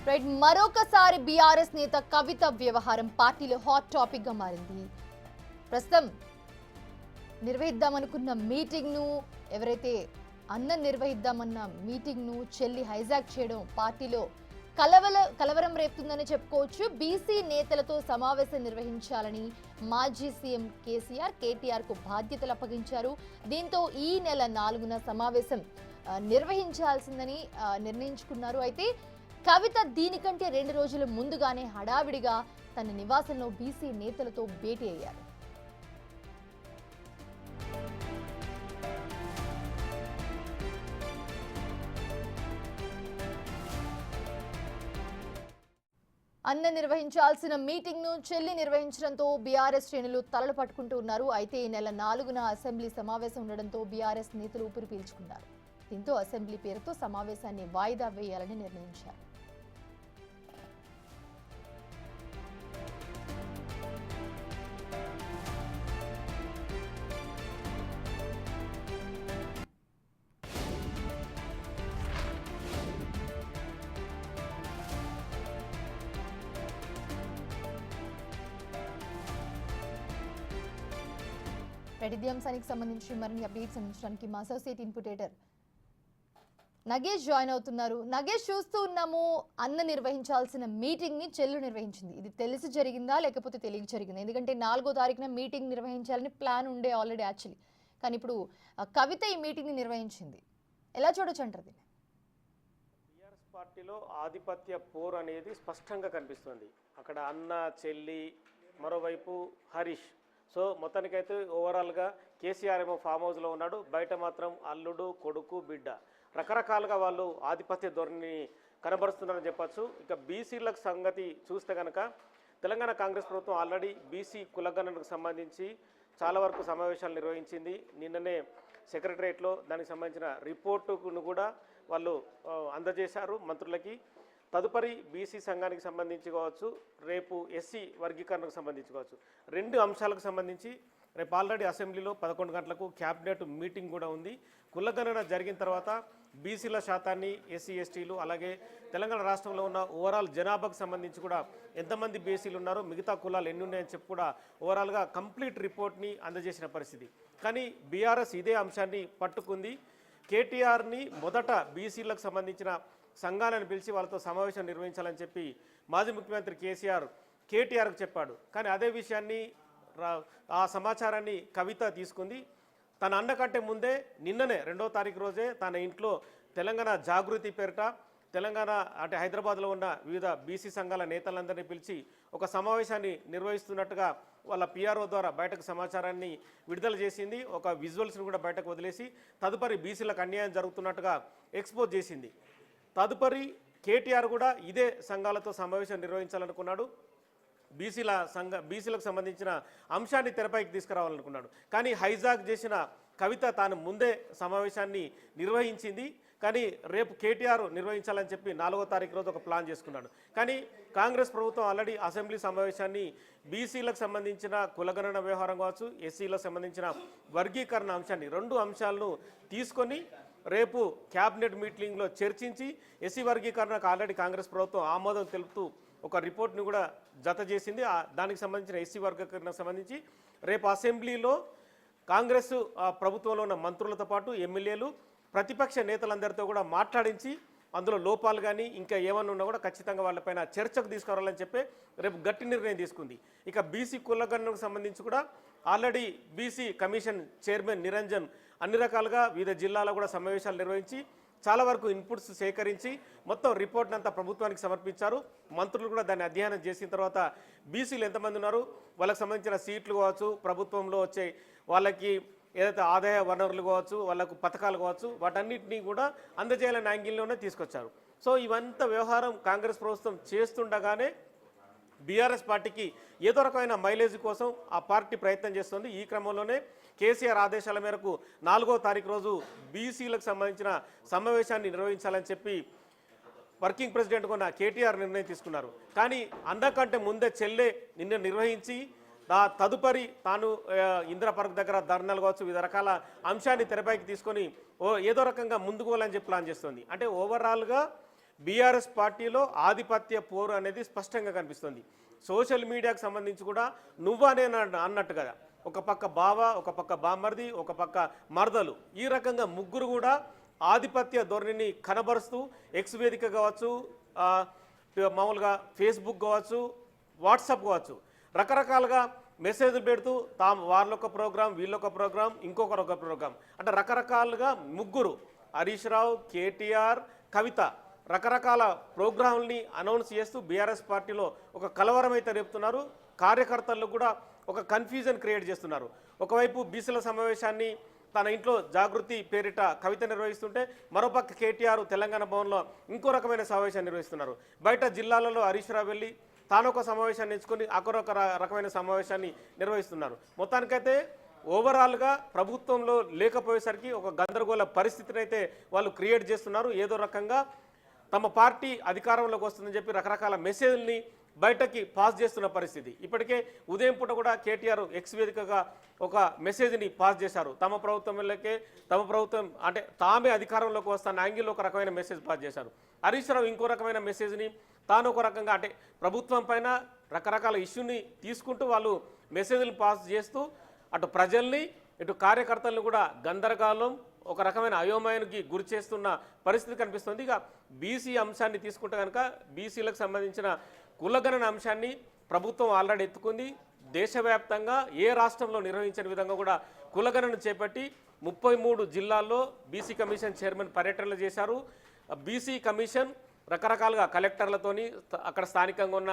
Right, మరొకసారి BRS నేత కవిత వ్యవహారం పార్టీలో హాట్ టాపిక్ గా మారింది. ప్రస్తుతం నిర్వహిద్దామనుకున్న మీటింగ్ ను ఎవరైతే నిర్వహిద్దామన్న మీటింగ్ ను చెల్లి హైజాక్ చేయడం పార్టీలో కలవరం రేపుతుందని చెప్పుకోవచ్చు. బీసీ నేతలతో సమావేశం నిర్వహించాలని మాజీ సీఎం కేటీఆర్ కు బాధ్యతలు అప్పగించారు. దీంతో ఈ నెల 4న సమావేశం నిర్వహించాల్సిందని నిర్ణయించుకున్నారు. అయితే కవిత దీనికంటే 2 రోజుల ముందుగానే హడావిడిగా తన నివాసంలో బీసీ నేతలతో భేటీ అయ్యారు. నిర్వహించాల్సిన మీటింగ్ ను చెల్లి నిర్వహించడంతో బీఆర్ఎస్ శ్రేణులు తలలు పట్టుకుంటూ ఉన్నారు. అయితే ఈ నెల 4న అసెంబ్లీ సమావేశం ఉండడంతో బీఆర్ఎస్ నేతలు ఊపిరి పీల్చుకున్నారు. దీంతో అసెంబ్లీ పేరుతో సమావేశాన్ని వాయిదా వేయాలని నిర్ణయించారు. ఇదే అంశానికి సంబంధించి మరిన్ని అప్డేట్స్ అందించడానికి మా అసోసియేట్ ఇన్పుటేటర్ నగేష్ జాయిన్ అవుతున్నారు. నగేష్, చూస్తూ ఉన్నాము నిర్వహించాల్సిన మీటింగ్ ని చెల్లు నిర్వహించింది. ఇది తెలిసి జరిగిందా లేకపోతే తెలియక జరిగిందా? ఎందుకంటే 4వ తారీఖున మీటింగ్ నిర్వహించాలని ప్లాన్ ఉండే ఆల్రెడీ యాక్చువల్లీ, కానీ ఇప్పుడు కవిత ఈ మీటింగ్ ని నిర్వహించింది. ఎలా చూడొచ్చు అంటారు దీన్ని? టీఆర్ఎస్ పార్టీలో ఆధిపత్య పోర్ అనేది స్పష్టంగా కనిపిస్తుంది. అక్కడ అన్న, చెల్లి, మరోవైపు హరీష్. సో మొత్తానికైతే ఓవరాల్గా కేసీఆర్ ఏమో ఫామ్ హౌస్లో ఉన్నాడు, బయట మాత్రం అల్లుడు, కొడుకు, బిడ్డ రకరకాలుగా వాళ్ళు ఆధిపత్య ధోరణిని కనబరుస్తున్నారని చెప్పచ్చు. ఇక బీసీలకు సంగతి చూస్తే కనుక తెలంగాణ కాంగ్రెస్ ప్రభుత్వం ఆల్రెడీ బీసీ కులగణనకు సంబంధించి చాలా వరకు సమావేశాలు నిర్వహించింది. నిన్ననే సెక్రటరియట్లో దానికి సంబంధించిన రిపోర్టును కూడా వాళ్ళు అందజేశారు మంత్రులకి. తదుపరి బీసీ సంఘానికి సంబంధించి కావచ్చు, రేపు ఎస్సీ వర్గీకరణకు సంబంధించి కావచ్చు, 2 అంశాలకు సంబంధించి రేపు ఆల్రెడీ అసెంబ్లీలో 11 గంటలకు క్యాబినెట్ మీటింగ్ కూడా ఉంది. కులగణన జరిగిన తర్వాత బీసీల శాతాన్ని, ఎస్సీ ఎస్టీలు, అలాగే తెలంగాణ రాష్ట్రంలో ఉన్న ఓవరాల్ జనాభాకు సంబంధించి కూడా ఎంతమంది బీసీలు ఉన్నారో, మిగతా కులాలు ఎన్ని ఉన్నాయని చెప్పి కూడా ఓవరాల్గా కంప్లీట్ రిపోర్ట్ని అందజేసిన పరిస్థితి. కానీ బీఆర్ఎస్ ఇదే అంశాన్ని పట్టుకుంది. కేటీఆర్ని మొదట బీసీలకు సంబంధించిన సంఘాలను పిలిచి వాళ్ళతో సమావేశం నిర్వహించాలని చెప్పి మాజీ ముఖ్యమంత్రి కేటీఆర్కు చెప్పాడు. కానీ అదే విషయాన్ని, ఆ సమాచారాన్ని కవిత తీసుకుంది. తన అన్న కంటే ముందే నిన్ననే 2వ తారీఖు రోజే తన ఇంట్లో తెలంగాణ జాగృతి పేరిట తెలంగాణ అంటే హైదరాబాద్లో ఉన్న వివిధ బీసీ సంఘాల నేతలందరినీ పిలిచి ఒక సమావేశాన్ని నిర్వహిస్తున్నట్టుగా వాళ్ళ పిఆర్ఓ ద్వారా బయటకు సమాచారాన్ని విడుదల చేసింది. ఒక విజువల్స్ని కూడా బయటకు వదిలేసి తదుపరి బీసీలకు అన్యాయం జరుగుతున్నట్టుగా ఎక్స్పోజ్ చేసింది. తదుపరి కేటీఆర్ కూడా ఇదే సంఘాలతో సమావేశం నిర్వహించాలనుకున్నాడు. బీసీలకు సంబంధించిన అంశాన్ని తెరపైకి తీసుకురావాలనుకున్నాడు. కానీ హైజాక్ చేసిన కవిత తాను ముందే సమావేశాన్ని నిర్వహించింది. కానీ రేపు కేటీఆర్ నిర్వహించాలని చెప్పి 4వ తారీఖు రోజు ఒక ప్లాన్ చేసుకున్నాడు. కానీ కాంగ్రెస్ ప్రభుత్వం ఆల్రెడీ అసెంబ్లీ సమావేశాన్ని బీసీలకు సంబంధించిన కులగణన వ్యవహారం కావచ్చు, ఎస్సీలకు సంబంధించిన వర్గీకరణ అంశాన్ని 2 అంశాలను తీసుకొని రేపు క్యాబినెట్ మీటింగ్లో చర్చించి ఎస్సీ వర్గీకరణకు ఆల్రెడీ కాంగ్రెస్ ప్రభుత్వం ఆమోదం తెలుపుతూ ఒక రిపోర్ట్ని కూడా జత చేసింది. దానికి సంబంధించిన ఎస్సీ వర్గీకరణకు సంబంధించి రేపు అసెంబ్లీలో కాంగ్రెస్ ప్రభుత్వంలో ఉన్న మంత్రులతో పాటు ఎమ్మెల్యేలు, ప్రతిపక్ష నేతలందరితో కూడా మాట్లాడించి అందులో లోపాలు కానీ ఇంకా ఏమన్నా ఉన్నా కూడా ఖచ్చితంగా వాళ్ళపైన చర్చకు తీసుకురావాలని చెప్పి రేపు గట్టి నిర్ణయం తీసుకుంది. ఇక బీసీ కులగణనకు సంబంధించి కూడా already BC commission chairman Niranjan అన్ని రకాలుగా వివిధ జిల్లాలో కూడా సమావేశాలు నిర్వహించి చాలా వరకు ఇన్పుట్స్ సేకరించి మొత్తం రిపోర్ట్ని అంతా ప్రభుత్వానికి సమర్పించారు. మంత్రులు కూడా దాన్ని అధ్యయనం చేసిన తర్వాత బీసీలు ఎంతమంది ఉన్నారు, వాళ్ళకి సంబంధించిన సీట్లు కావచ్చు, ప్రభుత్వంలో వచ్చే వాళ్ళకి ఏదైతే ఆదాయ వనరులు కావచ్చు, వాళ్ళకు పథకాలు కావచ్చు, వాటన్నిటినీ కూడా అందజేయాలనే యాంగిల్లోనే తీసుకొచ్చారు. సో ఇవంతా వ్యవహారం కాంగ్రెస్ ప్రభుత్వం చేస్తుండగానే బీఆర్ఎస్ పార్టీకి ఏదో రకమైన మైలేజ్ కోసం ఆ పార్టీ ప్రయత్నం చేస్తుంది. ఈ క్రమంలోనే కేసీఆర్ ఆదేశాల మేరకు 4వ తారీఖు రోజు బీసీలకు సంబంధించిన సమావేశాన్ని నిర్వహించాలని చెప్పి వర్కింగ్ ప్రెసిడెంట్ కొన్న కేటీఆర్ నిర్ణయం తీసుకున్నారు. కానీ అందకంటే ముందే చెల్లె నిన్న నిర్వహించి తదుపరి తాను ఇందిరా పార్క్ దగ్గర ధర్నాలు కావచ్చు, వివిధ రకాల అంశాన్ని తెరపైకి తీసుకొని ఏదో రకంగా ముందుకు పోవాలని చెప్పి ప్లాన్ చేస్తుంది. అంటే ఓవరాల్గా బీఆర్ఎస్ పార్టీలో ఆధిపత్య పోరు అనేది స్పష్టంగా కనిపిస్తుంది. సోషల్ మీడియాకు సంబంధించి కూడా నువ్వనే అన్నట్టు కదా, ఒక పక్క బావ, ఒక పక్క బామర్ది, ఒక పక్క మరదలు, ఈ రకంగా ముగ్గురు కూడా ఆధిపత్య ధోరణిని కనబరుస్తూ ఎక్స్ వేదిక కావచ్చు, మామూలుగా ఫేస్బుక్ కావచ్చు, వాట్సాప్ కావచ్చు, రకరకాలుగా మెసేజ్లు పెడుతూ వాళ్ళొక ప్రోగ్రాం, వీళ్ళొక ప్రోగ్రాం, ఇంకొకరొక ప్రోగ్రాం, అంటే రకరకాలుగా ముగ్గురు హరీష్ రావు, కేటీఆర్, కవిత రకరకాల ప్రోగ్రాంని అనౌన్స్ చేస్తూ బీఆర్ఎస్ పార్టీలో ఒక కలవరం అయితే రేపుతున్నారు. కార్యకర్తలు కూడా ఒక కన్ఫ్యూజన్ క్రియేట్ చేస్తున్నారు. ఒకవైపు బీసీల సమావేశాన్ని తన ఇంట్లో జాగృతి పేరిట కవిత నిర్వహిస్తుంటే, మరోపక్క కేటీఆర్ తెలంగాణ భవన్లో ఇంకో రకమైన సమావేశాన్ని నిర్వహిస్తున్నారు. బయట జిల్లాలలో హరీష్ రావు వెళ్ళి తానొక సమావేశాన్ని ఎంచుకొని అక్కడొక రకమైన సమావేశాన్ని నిర్వహిస్తున్నారు. మొత్తానికైతే ఓవరాల్గా ప్రభుత్వంలో లేకపోయేసరికి ఒక గందరగోళ పరిస్థితిని అయితే వాళ్ళు క్రియేట్ చేస్తున్నారు. ఏదో రకంగా తమ పార్టీ అధికారంలోకి వస్తుందని చెప్పి రకరకాల మెసేజ్ని బయటకి పాస్ చేస్తున్న పరిస్థితి. ఇప్పటికే ఉదయం పూట కూడా కేటీఆర్ ఎక్స్ వేదికగా ఒక మెసేజ్ని పాస్ చేశారు. తమ ప్రభుత్వం అంటే తామే అధికారంలోకి వస్తున్న యాంగిల్లో ఒక రకమైన మెసేజ్ పాస్ చేశారు. హరీష్ రావు ఇంకో రకమైన మెసేజ్ని తాను ఒక రకంగా అంటే ప్రభుత్వం పైన రకరకాల ఇష్యూని తీసుకుంటూ వాళ్ళు మెసేజ్లు పాస్ చేస్తూ అటు ప్రజల్ని ఇటు కార్యకర్తలను కూడా గందరగోళం, ఒక రకమైన అయోమయానికి గురి చేస్తున్న పరిస్థితి కనిపిస్తుంది. ఇక బీసీ అంశాన్ని తీసుకుంటే కనుక బీసీలకు సంబంధించిన కులగణన అంశాన్ని ప్రభుత్వం ఆల్రెడీ ఎత్తుకుంది. దేశవ్యాప్తంగా ఏ రాష్ట్రంలో నిర్వహించిన విధంగా కూడా కులగణన చేపట్టి 33 జిల్లాల్లో బీసీ కమిషన్ చైర్మన్ పర్యటనలు చేశారు. బీసీ కమిషన్ రకరకాలుగా కలెక్టర్లతోని, అక్కడ స్థానికంగా ఉన్న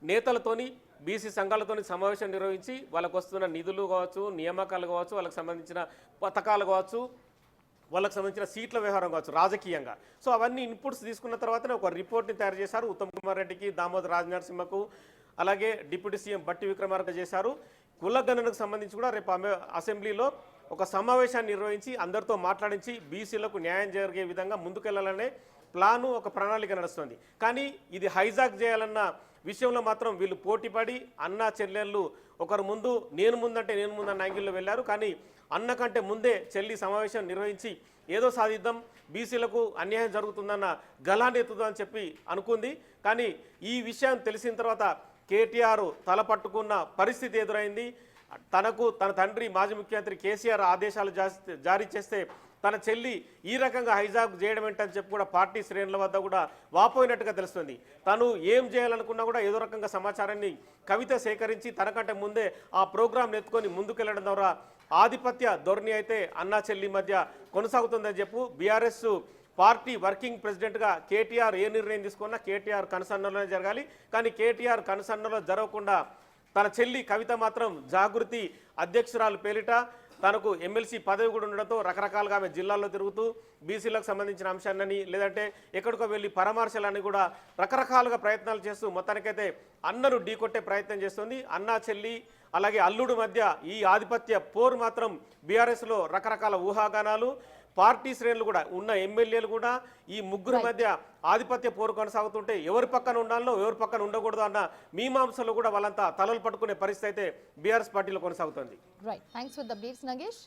నేతలతోని, బీసీ సంఘాలతోని సమావేశం నిర్వహించి వాళ్ళకు వస్తున్న నిధులు కావచ్చు, నియామకాలు కావచ్చు, వాళ్ళకి సంబంధించిన పథకాలు కావచ్చు, వాళ్ళకి సంబంధించిన సీట్ల వ్యవహారం కావచ్చు రాజకీయంగా. సో అవన్నీ ఇన్పుట్స్ తీసుకున్న తర్వాతనే ఒక రిపోర్ట్ని తయారు చేశారు. ఉత్తమ్ కుమార్ రెడ్డికి, దామోదర్ రాజనరసింహకు, అలాగే డిప్యూటీ సీఎం బట్టి విక్రమార్క చేశారు. కులగణనకు సంబంధించి కూడా రేపు అసెంబ్లీలో ఒక సమావేశాన్ని నిర్వహించి అందరితో మాట్లాడించి బీసీలకు న్యాయం జరిగే విధంగా ముందుకెళ్లాలనే ప్లాను, ఒక ప్రణాళిక నడుస్తుంది. కానీ ఇది హైజాక్ చేయాలన్న విషయంలో మాత్రం వీళ్ళు పోటీపడి అన్నా చెల్లెళ్ళు ఒకరు ముందు, నేను ముందంటే నేను ముందన్న యాంగిల్లో వెళ్ళారు. కానీ అన్న కంటే ముందే చెల్లి సమావేశం నిర్వహించి ఏదో సాధిద్దాం, బీసీలకు అన్యాయం జరుగుతుందన్న గలాన్ని ఎత్తుదామని చెప్పి అనుకుంది. కానీ ఈ విషయం తెలిసిన తర్వాత కేటీఆర్ తల పట్టుకున్న పరిస్థితి ఎదురైంది. తన తండ్రి మాజీ ముఖ్యమంత్రి కేసీఆర్ ఆదేశాలు జారీ చేస్తే తన చెల్లి ఈ రకంగా హైజాక్ చేయడం ఏంటని చెప్పి కూడా పార్టీ శ్రేణుల వద్ద కూడా వాపోయినట్టుగా తెలుస్తుంది. తను ఏం చేయాలనుకున్నా కూడా ఏదో రకంగా సమాచారాన్ని కవిత సేకరించి తనకంటే ముందే ఆ ప్రోగ్రాం ఎత్తుకొని ముందుకెళ్లడం ద్వారా ఆధిపత్య ధోరణి అయితే అన్నా చెల్లి మధ్య కొనసాగుతుందని చెప్పు బీఆర్ఎస్ పార్టీ వర్కింగ్ ప్రెసిడెంట్గా కేటీఆర్ ఏ నిర్ణయం తీసుకున్నా కేటీఆర్ కనుసన్నలోనే జరగాలి. కానీ కేటీఆర్ కనుసన్నలో జరగకుండా తన చెల్లి కవిత మాత్రం జాగృతి అధ్యక్షురాలు పేరిట తనకు ఎమ్మెల్సీ పదవి కూడా ఉండడంతో రకరకాలుగా ఆమె జిల్లాల్లో తిరుగుతూ బీసీలకు సంబంధించిన అంశాన్ని లేదంటే ఎక్కడికో వెళ్ళి పరామర్శలని కూడా రకరకాలుగా ప్రయత్నాలు చేస్తూ మొత్తానికైతే అన్నను ఢీకొట్టే ప్రయత్నం చేస్తుంది. అన్నా చెల్లి అలాగే అల్లుడు మధ్య ఈ ఆధిపత్య పోరు మాత్రం బీఆర్ఎస్లో రకరకాల ఊహాగానాలు, పార్టీ శ్రేణులు కూడా ఉన్న ఎమ్మెల్యేలు కూడా ఈ ముగ్గురు మధ్య ఆధిపత్య పోరు కొనసాగుతుంటే ఎవరి పక్కన ఉండాలో ఎవరి పక్కన ఉండకూడదు అన్న మీమాంసలో కూడా వాళ్ళంతా తలలు పట్టుకునే పరిస్థితి అయితే బీఆర్ఎస్ పార్టీలో కొనసాగుతుంది. Right, thanks for the briefs Nagesh.